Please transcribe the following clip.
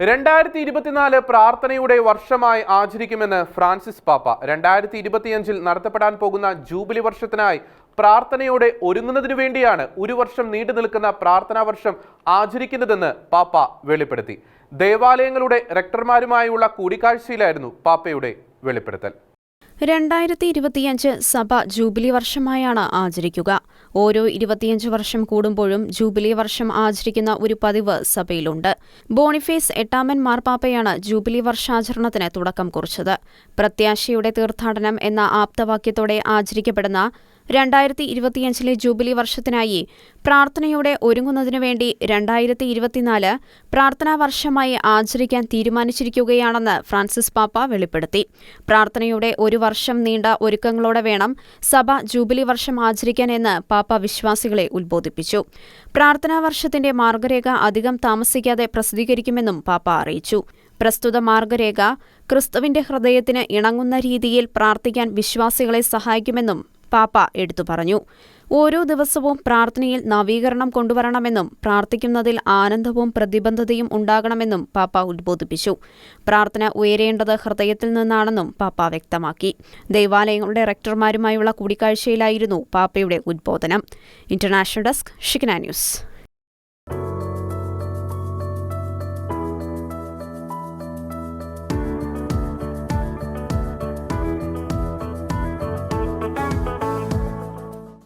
2024 പ്രാർത്ഥനയുടെ വർഷമായി ആചരിക്കുമെന്ന് ഫ്രാൻസിസ് പാപ്പ. 2025 നടത്തപ്പെടാൻ പോകുന്ന ജൂബിലി വർഷത്തിനായി പ്രാർത്ഥനയോടെ ഒരുങ്ങുന്നതിനു വേണ്ടിയാണ് ഒരു വർഷം നീണ്ടു നിൽക്കുന്ന പ്രാർത്ഥനാ വർഷം ആചരിക്കുന്നതെന്ന് പാപ്പ വെളിപ്പെടുത്തി. ദേവാലയങ്ങളുടെ റെക്ടർമാരുമായുള്ള കൂടിക്കാഴ്ചയിലായിരുന്നു പാപ്പയുടെ വെളിപ്പെടുത്തൽ. 2025 സഭ ജൂബിലി വർഷമായാണ് ആചരിക്കുക. ഓരോ 25 വർഷം കൂടുമ്പോഴും ജൂബിലി വർഷം ആചരിക്കുന്ന ഒരു പതിവ് സഭയിലുണ്ട്. ബോണിഫേസ് 8-ാമൻ മാർപ്പാപ്പയാണ് ജൂബിലി വർഷാചരണത്തിന് തുടക്കം കുറിച്ചത്. പ്രത്യാശയുടെ തീർത്ഥാടനം എന്ന ആപ്തവാക്യത്തോടെ ആചരിക്കപ്പെടുന്ന 2025 ജൂബിലി വർഷത്തിനായി പ്രാർത്ഥനയോടെ ഒരുങ്ങുന്നതിനു വേണ്ടി 2024 പ്രാർത്ഥനാ വർഷമായി ആചരിക്കാൻ തീരുമാനിച്ചിരിക്കുകയാണെന്ന് ഫ്രാൻസിസ് പാപ്പ വെളിപ്പെടുത്തി. പ്രാർത്ഥനയുടെ ഒരു വർഷം നീണ്ട ഒരുക്കങ്ങളോടെ വേണം സഭ ജൂബിലി വർഷം ആചരിക്കാൻ എന്ന് പാപ്പ വിശ്വാസികളെ ഉദ്ബോധിപ്പിച്ചു. പ്രാർത്ഥനാ വർഷത്തിന്റെ മാർഗരേഖ അധികം താമസിക്കാതെ പ്രസിദ്ധീകരിക്കുമെന്നും പാപ്പ അറിയിച്ചു. പ്രസ്തുത മാർഗരേഖ ക്രിസ്തുവിന്റെ ഹൃദയത്തിന് ഇണങ്ങുന്ന രീതിയിൽ പ്രാർത്ഥിക്കാൻ വിശ്വാസികളെ സഹായിക്കുമെന്നും പാപ്പ എടുത്തു പറഞ്ഞു. ഓരോ ദിവസവും പ്രാർത്ഥനയിൽ നവീകരണം കൊണ്ടുവരണമെന്നും പ്രാർത്ഥിക്കുന്നതിൽ ആനന്ദവും പ്രതിബദ്ധതയും ഉണ്ടാകണമെന്നും പാപ്പ ഉദ്ബോധിപ്പിച്ചു. പ്രാർത്ഥന ഉയരേണ്ടത് ഹൃദയത്തിൽ നിന്നാണെന്നും പാപ്പ വ്യക്തമാക്കി. ദേവാലയങ്ങളുടെ റെക്ടർമാരുമായുള്ള കൂടിക്കാഴ്ചയിലായിരുന്നു പാപ്പയുടെ ഉദ്ബോധനം. International desk, Shekinah news.